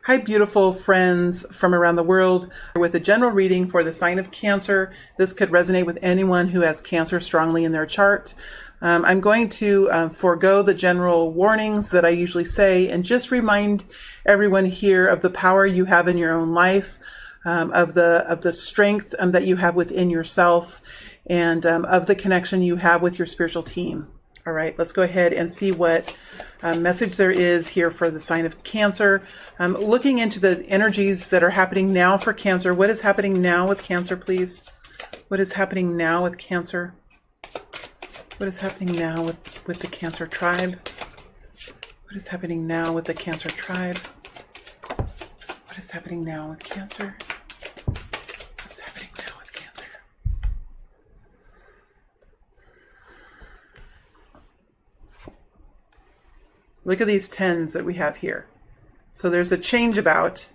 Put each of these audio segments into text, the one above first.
Hi, beautiful friends from around the world. With a general reading for the sign of Cancer, this could resonate with anyone who has Cancer strongly in their chart. I'm going to forego the general warnings that I usually say and just remind everyone here of the power you have in your own life, of the strength that you have within yourself, and of the connection you have with your spiritual team. All right, let's go ahead and see what message there is here for the sign of Cancer. Looking into the energies that are happening now for Cancer. What is happening now with Cancer, please? What is happening now with Cancer? What is happening now with the Cancer tribe? What is happening now with the Cancer tribe? What is happening now with Cancer? What's happening now with Cancer? Look at these 10s that we have here. So there's a change about.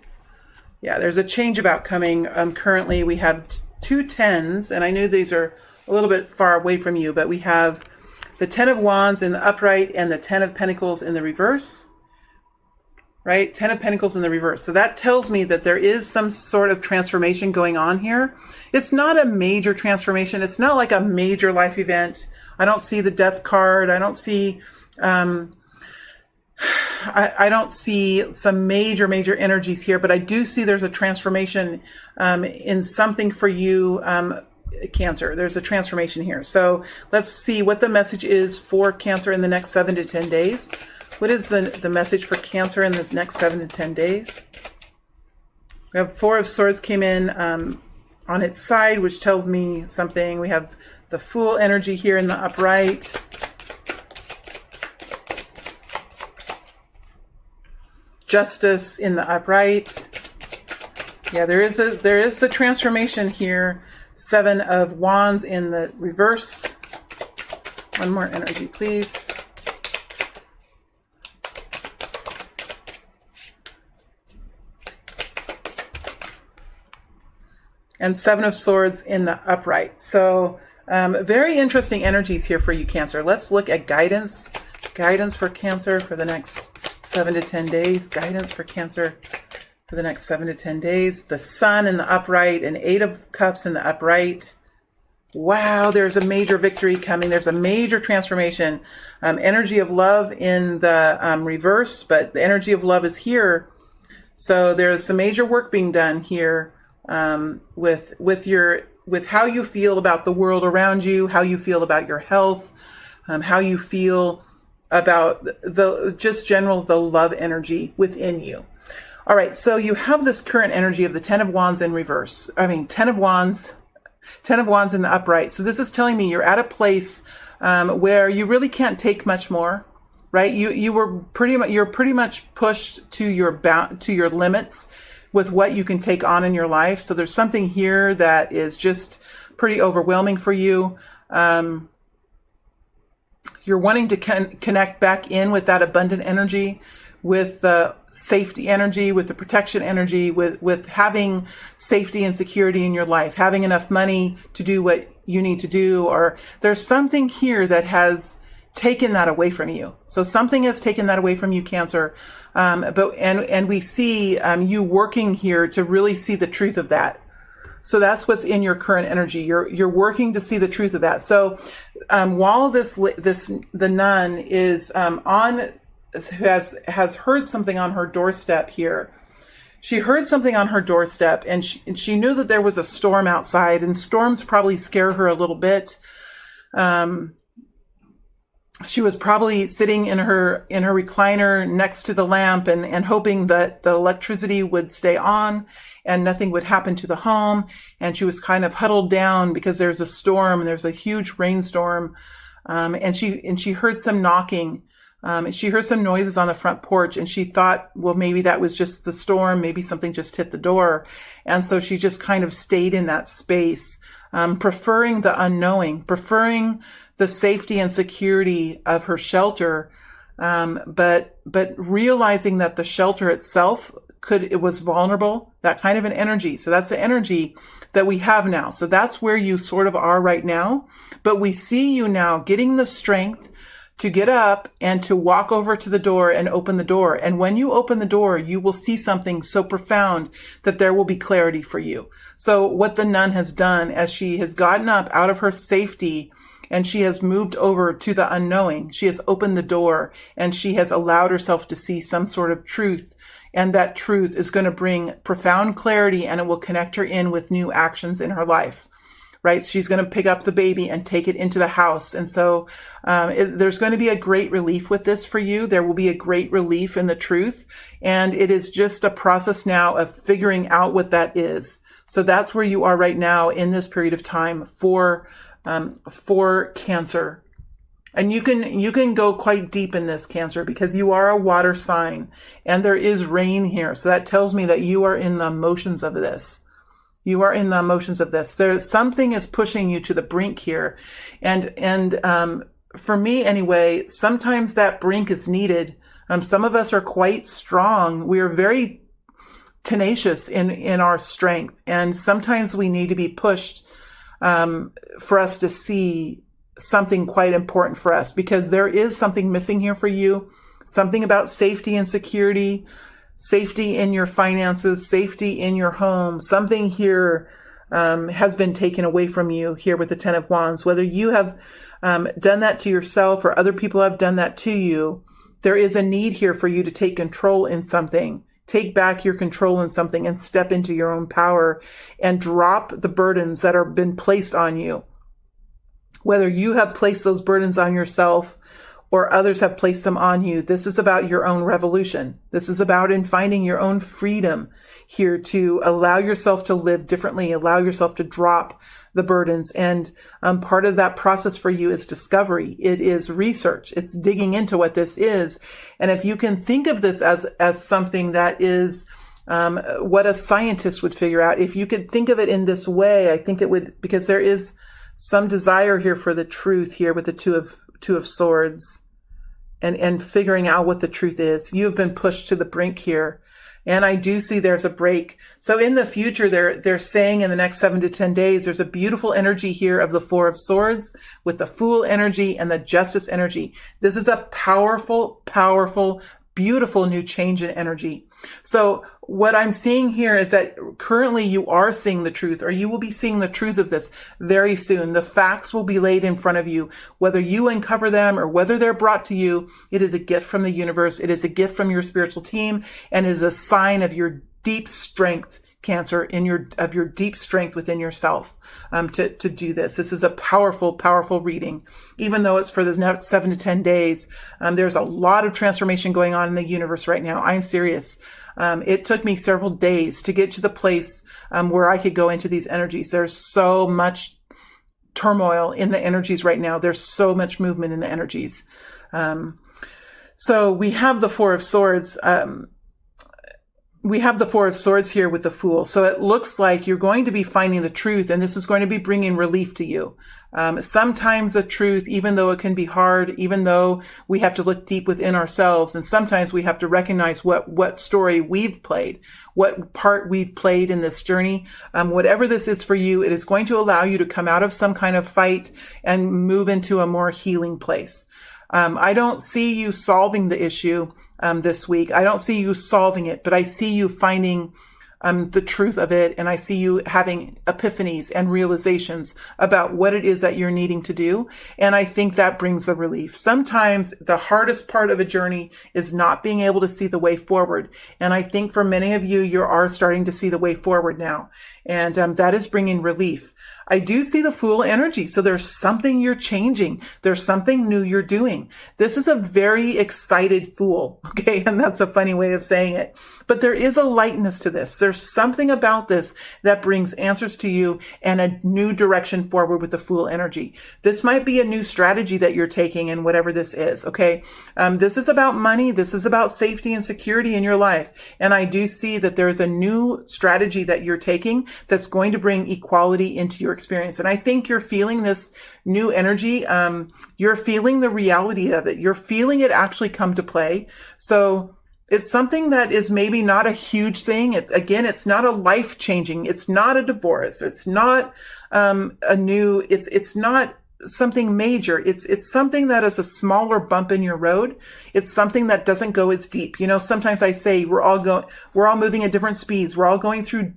Yeah, there's a change about coming. Currently we have two 10s, and I knew these are a little bit far away from you, but we have the 10 of Wands in the upright and the 10 of Pentacles in the reverse. Right? 10 of Pentacles in the reverse. So that tells me that there is some sort of transformation going on here. It's not a major transformation. It's not like a major life event. I don't see the Death card. I don't see I don't see some major energies here, but I do see there's a transformation in something for you, Cancer. There's a transformation here. So let's see what the message is for Cancer in the next 7 to 10 days. What is the message for Cancer in this next 7 to 10 days? We have 4 of Swords came in on its side, which tells me something. We have the Fool energy here in the upright. Justice in the upright. Yeah, there is the transformation here. 7 of Wands in the reverse. One more energy, please. And 7 of Swords in the upright. So very interesting energies here for you, Cancer. Let's look at guidance. Guidance for Cancer for the next 7 to 10 days. Guidance for Cancer for the next 7 to 10 days. The Sun in the upright and 8 of Cups in the upright. Wow, there's a major victory coming. There's a major transformation. Energy of love in the reverse, but the energy of love is here. So there's some major work being done here with how you feel about the world around you, how you feel about your health, how you feel about the love energy within you. All right, so you have this current energy of the 10 of Wands in reverse. 10 of Wands in the upright. So this is telling me you're at a place where you really can't take much more, right? You're pretty much pushed to your limits with what you can take on in your life. So there's something here that is just pretty overwhelming for you. You're wanting to connect back in with that abundant energy, with the safety energy, with the protection energy, with having safety and security in your life, having enough money to do what you need to do, or there's something here that has taken that away from you. So something has taken that away from you, Cancer. And we see you working here to really see the truth of that. So that's what's in your current energy. You're working to see the truth of that. So while the nun is has heard something on her doorstep here. She heard something on her doorstep, and she knew that there was a storm outside, and storms probably scare her a little bit. She was probably sitting in her recliner next to the lamp and hoping that the electricity would stay on and nothing would happen to the home. And she was kind of huddled down because there's a storm, and there's a huge rainstorm. And she heard some knocking. She heard some noises on the front porch, and she thought, well, maybe that was just the storm. Maybe something just hit the door. And so she just kind of stayed in that space, preferring the unknowing, preferring the safety and security of her shelter, but realizing that the shelter itself it was vulnerable, that kind of an energy. So that's the energy that we have now. So that's where you sort of are right now. But we see you now getting the strength to get up and to walk over to the door and open the door. And when you open the door, you will see something so profound that there will be clarity for you. So what the nun has done, as she has gotten up out of her safety and she has moved over to the unknowing, she has opened the door and she has allowed herself to see some sort of truth. And that truth is going to bring profound clarity, and it will connect her in with new actions in her life. Right? She's going to pick up the baby and take it into the house. And so there's going to be a great relief with this for you. There will be a great relief in the truth. And it is just a process now of figuring out what that is. So that's where you are right now in this period of time for Cancer. And you can go quite deep in this, Cancer, because you are a water sign and there is rain here. So that tells me that you are in the emotions of this. You are in the emotions of this. There's something is pushing you to the brink here. And for me anyway, sometimes that brink is needed. Some of us are quite strong. We are very tenacious in our strength. And sometimes we need to be pushed, for us to see something quite important for us, because there is something missing here for you. Something about safety and security, safety in your finances, safety in your home. Something here has been taken away from you here with the Ten of Wands. Whether you have done that to yourself or other people have done that to you, there is a need here for you to take control in something. Take back your control in something and step into your own power and drop the burdens that have been placed on you. Whether you have placed those burdens on yourself or others have placed them on you, this is about your own revolution. This is about in finding your own freedom here to allow yourself to live differently, allow yourself to drop the burdens. And part of that process for you is discovery. It is research. It's digging into what this is. And if you can think of this as something that is what a scientist would figure out, if you could think of it in this way, I think it would, because there is some desire here for the truth here with the Two of Swords and figuring out what the truth is. You have been pushed to the brink here. And I do see there's a break. So in the future, they're saying in the next 7 to 10 days, there's a beautiful energy here of the Four of Swords with the Fool energy and the Justice energy. This is a powerful, powerful, beautiful new change in energy. So what I'm seeing here is that currently you are seeing the truth, or you will be seeing the truth of this very soon. The facts will be laid in front of you, whether you uncover them or whether they're brought to you. It is a gift from the universe. It is a gift from your spiritual team, and it is a sign of your deep strength, Cancer, of your deep strength within yourself, to do this. This is a powerful, powerful reading. Even though it's for the next 7 to 10 days, there's a lot of transformation going on in the universe right now. I'm serious. It took me several days to get to the place, where I could go into these energies. There's so much turmoil in the energies right now. There's so much movement in the energies. So we have the Four of Swords, we have the Four of Swords here with the Fool. So it looks like you're going to be finding the truth, and this is going to be bringing relief to you. Sometimes the truth, even though it can be hard, even though we have to look deep within ourselves, and sometimes we have to recognize what story we've played, what part we've played in this journey. Whatever this is for you, it is going to allow you to come out of some kind of fight and move into a more healing place. I don't see you solving the issue this week. I don't see you solving it, but I see you finding the truth of it, and I see you having epiphanies and realizations about what it is that you're needing to do. And I think that brings a relief. Sometimes the hardest part of a journey is not being able to see the way forward. And I think for many of you, you are starting to see the way forward now. And that is bringing relief. I do see the Fool energy. So there's something you're changing. There's something new you're doing. This is a very excited Fool. Okay. And that's a funny way of saying it, but there is a lightness to this. There's something about this that brings answers to you and a new direction forward with the Fool energy. This might be a new strategy that you're taking in whatever this is. Okay. This is about money. This is about safety and security in your life. And I do see that there's a new strategy that you're taking that's going to bring equality into your experience. And I think you're feeling this new energy. You're feeling the reality of it. You're feeling it actually come to play. So it's something that is maybe not a huge thing. It's not a life changing. It's not a divorce. It's not, it's not something major. It's something that is a smaller bump in your road. It's something that doesn't go as deep. You know, sometimes I say we're all moving at different speeds. We're all going through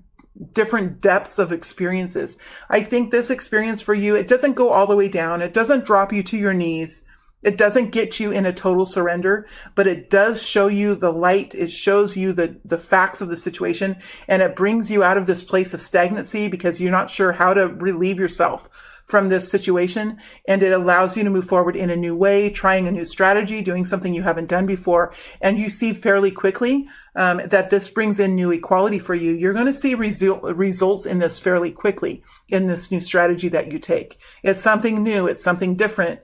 different depths of experiences. I think this experience for you, it doesn't go all the way down. It doesn't drop you to your knees. It doesn't get you in a total surrender, but it does show you the light. It shows you the facts of the situation, and it brings you out of this place of stagnancy because you're not sure how to relieve yourself from this situation. And it allows you to move forward in a new way, trying a new strategy, doing something you haven't done before. And you see fairly quickly that this brings in new equality for you. You're going to see results in this fairly quickly in this new strategy that you take. It's something new. It's something different.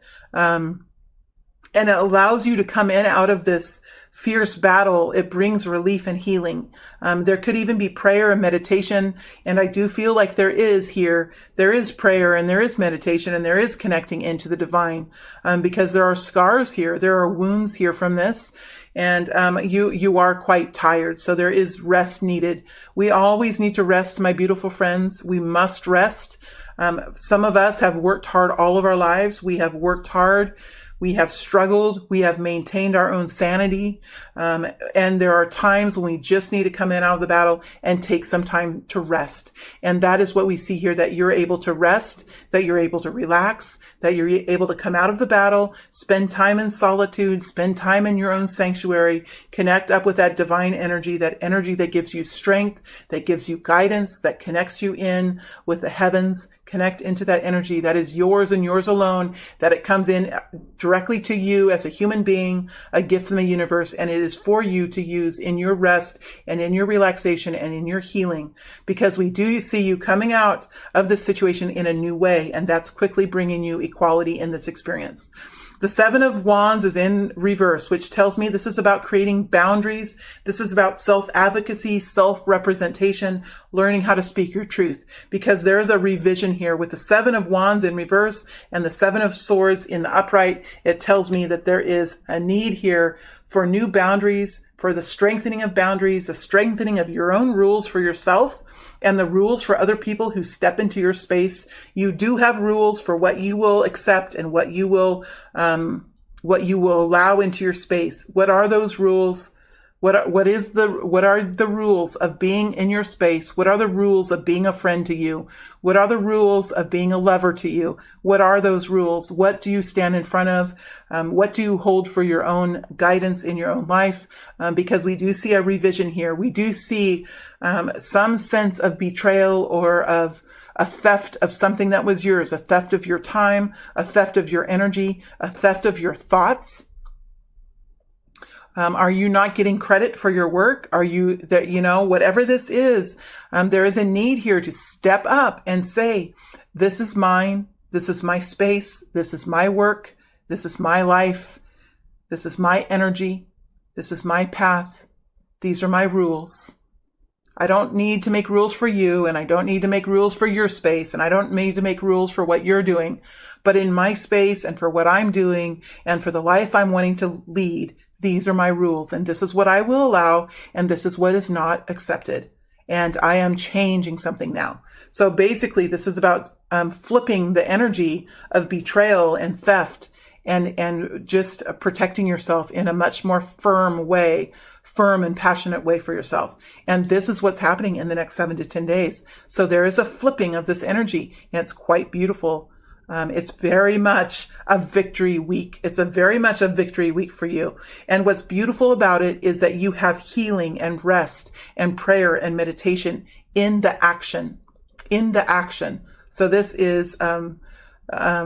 And it allows you to come in out of this fierce battle. It brings relief and healing. There could even be prayer and meditation. And I do feel like there is prayer and there is meditation and there is connecting into the divine, because there are scars here. There are wounds here from this. And, you are quite tired. So there is rest needed. We always need to rest, my beautiful friends. We must rest. Some of us have worked hard all of our lives. We have worked hard. We have struggled. We have maintained our own sanity. And there are times when we just need to come in out of the battle and take some time to rest. And that is what we see here, that you're able to rest, that you're able to relax, that you're able to come out of the battle, spend time in solitude, spend time in your own sanctuary, connect up with that divine energy that gives you strength, that gives you guidance, that connects you in with the heavens. Connect into that energy that is yours and yours alone, that it comes in directly to you as a human being, a gift from the universe, and it is for you to use in your rest and in your relaxation and in your healing, because we do see you coming out of this situation in a new way, and that's quickly bringing you equality in this experience. The Seven of Wands is in reverse, which tells me this is about creating boundaries. This is about self-advocacy, self-representation, learning how to speak your truth, because there is a revision here with the Seven of Wands in reverse and the Seven of Swords in the upright. It tells me that there is a need here for new boundaries, for the strengthening of boundaries, the strengthening of your own rules for yourself and the rules for other people who step into your space. You do have rules for what you will accept and what you will allow into your space. What are those rules? What are the rules of being in your space? What are the rules of being a friend to you? What are the rules of being a lover to you? What are those rules? What do you stand in front of? What do you hold for your own guidance in your own life? Because we do see a revision here. We do see some sense of betrayal or of a theft of something that was yours, a theft of your time, a theft of your energy, a theft of your thoughts. Are you not getting credit for your work? Are you that, whatever this is, there is a need here to step up and say, this is mine. This is my space. This is my work. This is my life. This is my energy. This is my path. These are my rules. I don't need to make rules for you, and I don't need to make rules for your space, and I don't need to make rules for what you're doing. But in my space and for what I'm doing and for the life I'm wanting to lead, these are my rules, and this is what I will allow, and this is what is not accepted. And I am changing something now. So basically, this is about flipping the energy of betrayal and theft and just protecting yourself in a much more firm and passionate way for yourself. And this is what's happening in the next 7 to 10 days. So there is a flipping of this energy, and it's quite beautiful. It's very much a victory week. It's very much a victory week for you. And what's beautiful about it is that you have healing and rest and prayer and meditation in the action. So this is,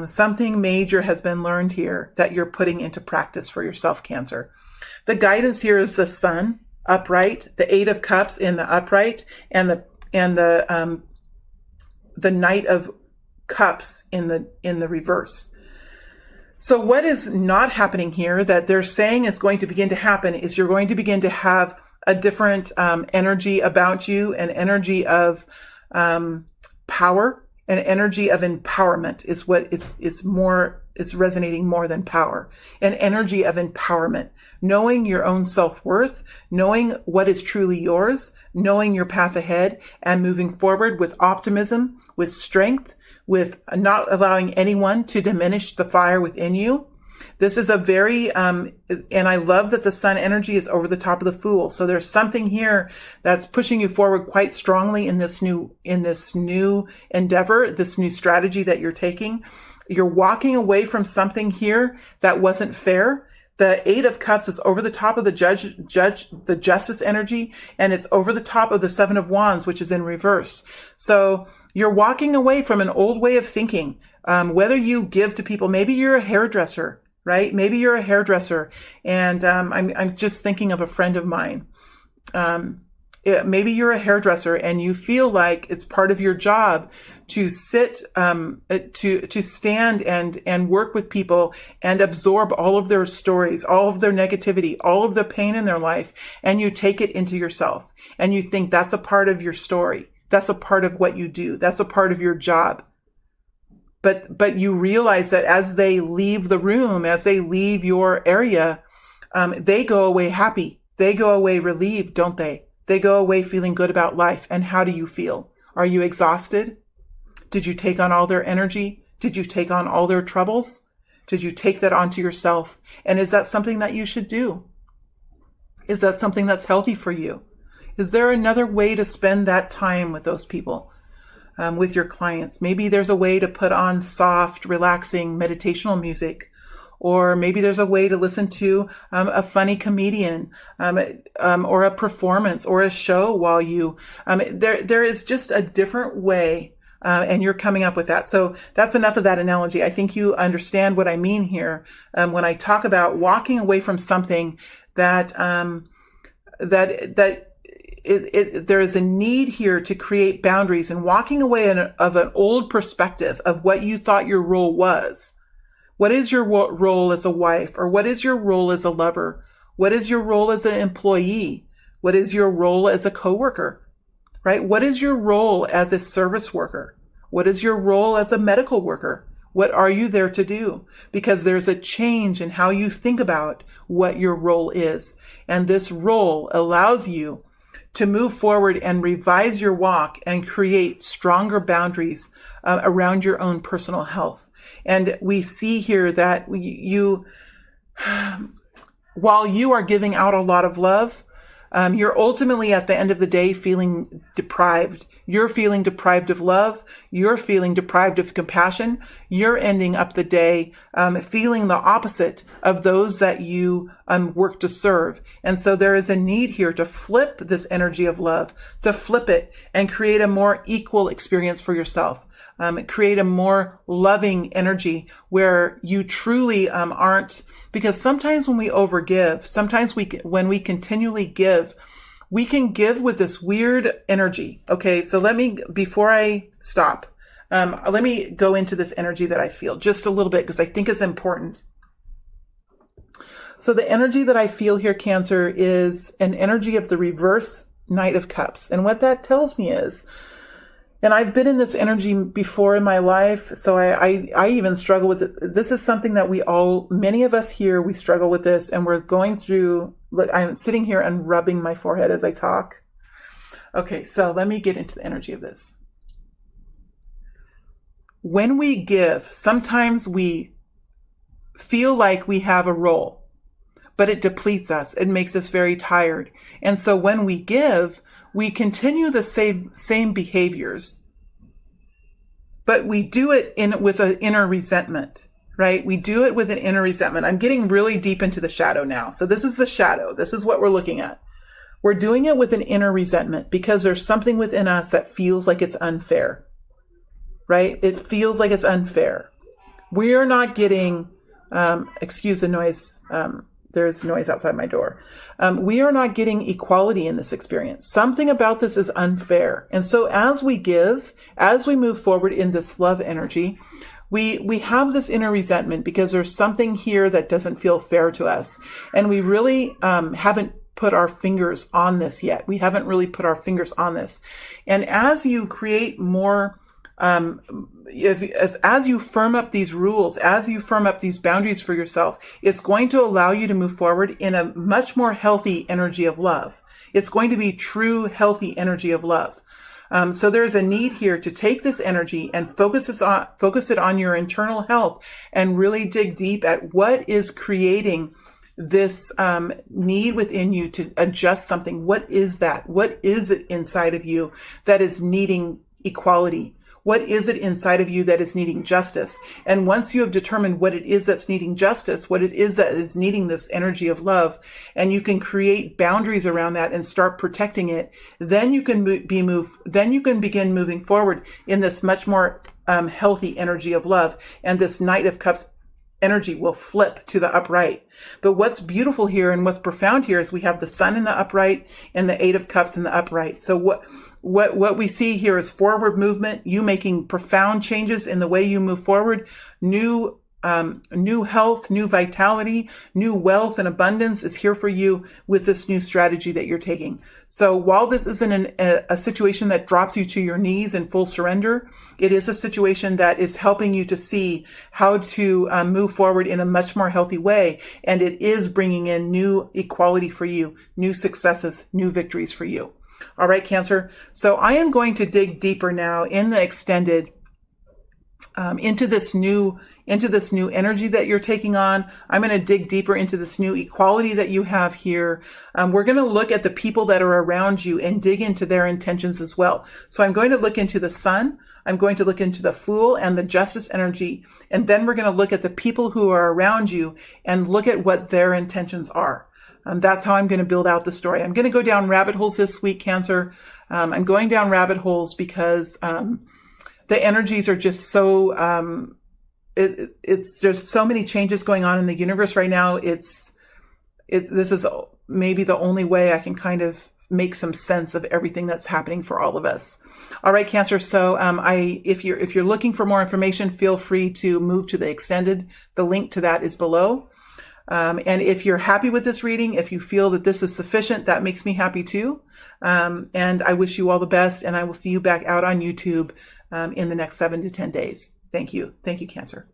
something major has been learned here that you're putting into practice for yourself, Cancer. The guidance here is the Sun upright, the Eight of Cups in the upright, and the Knight of Cups in the reverse. So what is not happening here that they're saying is going to begin to happen is you're going to begin to have a different energy about you, an energy of power, an energy of empowerment is what it's resonating more than power. An energy of empowerment, knowing your own self-worth, knowing what is truly yours, knowing your path ahead, and moving forward with optimism, with strength, with not allowing anyone to diminish the fire within you. This is a very, and I love that the sun energy is over the top of the Fool. So there's something here that's pushing you forward quite strongly in this new endeavor, this new strategy that you're taking. You're walking away from something here that wasn't fair. The Eight of Cups is over the top of the the Justice energy, and it's over the top of the Seven of Wands, which is in reverse. So you're walking away from an old way of thinking. Whether you give to people, maybe you're a hairdresser, right? Maybe you're a hairdresser, and I'm just thinking of a friend of mine. Maybe you're a hairdresser and you feel like it's part of your job to sit, to stand and work with people and absorb all of their stories, all of their negativity, all of the pain in their life, and you take it into yourself. And you think that's a part of your story. That's a part of what you do. That's a part of your job. But you realize that as they leave the room, as they leave your area, they go away happy. They go away relieved, don't they? They go away feeling good about life. And how do you feel? Are you exhausted? Did you take on all their energy? Did you take on all their troubles? Did you take that onto yourself? And is that something that you should do? Is that something that's healthy for you? Is there another way to spend that time with those people? With your clients? Maybe there's a way to put on soft, relaxing, meditational music. Or maybe there's a way to listen to a funny comedian, or a performance or a show while you, there is just a different way, and you're coming up with that. So that's enough of that analogy. I think you understand what I mean here. When I talk about walking away from something that there is a need here to create boundaries, and walking away of an old perspective of what you thought your role was. What is your role as a wife? Or what is your role as a lover? What is your role as an employee? What is your role as a coworker? Right? What is your role as a service worker? What is your role as a medical worker? What are you there to do? Because there's a change in how you think about what your role is. And this role allows you to move forward and revise your walk and create stronger boundaries around your own personal health. And we see here that while you are giving out a lot of love, you're ultimately at the end of the day feeling deprived. You're feeling deprived of love. You're feeling deprived of compassion. You're ending up the day feeling the opposite of those that you work to serve. And so there is a need here to flip this energy of love, to flip it and create a more equal experience for yourself. Create a more loving energy where you truly aren't, because sometimes when we overgive, sometimes when we continually give, we can give with this weird energy. Okay, so before I stop, let me go into this energy that I feel just a little bit, because I think it's important. So the energy that I feel here, Cancer, is an energy of the reverse Knight of Cups. And what that tells me is, and I've been in this energy before in my life, so I even struggle with it. This is something that many of us here, we struggle with this, and we're going through, look, I'm sitting here and rubbing my forehead as I talk. Okay, so let me get into the energy of this. When we give, sometimes we feel like we have a role, but it depletes us. It makes us very tired. And so when we give, we continue the same behaviors, but we do it with an inner resentment, right? We do it with an inner resentment. I'm getting really deep into the shadow now. So this is the shadow. This is what we're looking at. We're doing it with an inner resentment because there's something within us that feels like it's unfair, right? It feels like it's unfair. We are not getting, excuse the noise, there's noise outside my door. We are not getting equality in this experience. Something about this is unfair. And so as we give, as we move forward in this love energy, we have this inner resentment because there's something here that doesn't feel fair to us. And we really haven't put our fingers on this yet. We haven't really put our fingers on this. And as you create more as you firm up these rules, as you firm up these boundaries for yourself, it's going to allow you to move forward in a much more healthy energy of love. It's going to be true, healthy energy of love. So there's a need here to take this energy and focus it on your internal health and really dig deep at what is creating this need within you to adjust something. What is that? What is it inside of you that is needing equality? What is it inside of you that is needing justice? And once you have determined what it is that's needing justice, what it is that is needing this energy of love, and you can create boundaries around that and start protecting it, then you can begin moving forward in this much more healthy energy of love. And this Knight of Cups energy will flip to the upright. But what's beautiful here and what's profound here is we have the Sun in the upright and the Eight of Cups in the upright. So what we see here is forward movement, you making profound changes in the way you move forward, new health, new vitality, new wealth and abundance is here for you with this new strategy that you're taking. So while this isn't a situation that drops you to your knees in full surrender, it is a situation that is helping you to see how to move forward in a much more healthy way. And it is bringing in new equality for you, new successes, new victories for you. All right, Cancer. So I am going to dig deeper now in the extended, into this new energy that you're taking on. I'm going to dig deeper into this new equality that you have here. We're going to look at the people that are around you and dig into their intentions as well. So I'm going to look into the Sun. I'm going to look into the Fool and the Justice energy. And then we're going to look at the people who are around you and look at what their intentions are. That's how I'm going to build out the story. I'm going to go down rabbit holes this week, Cancer. I'm going down rabbit holes because the energies are just so, there's so many changes going on in the universe right now. This is maybe the only way I can kind of make some sense of everything that's happening for all of us. All right, Cancer. So, if you're looking for more information, feel free to move to the extended. The link to that is below. And if you're happy with this reading, if you feel that this is sufficient, that makes me happy too. And I wish you all the best, and I will see you back out on YouTube in the next 7 to 10 days. Thank you. Thank you, Cancer.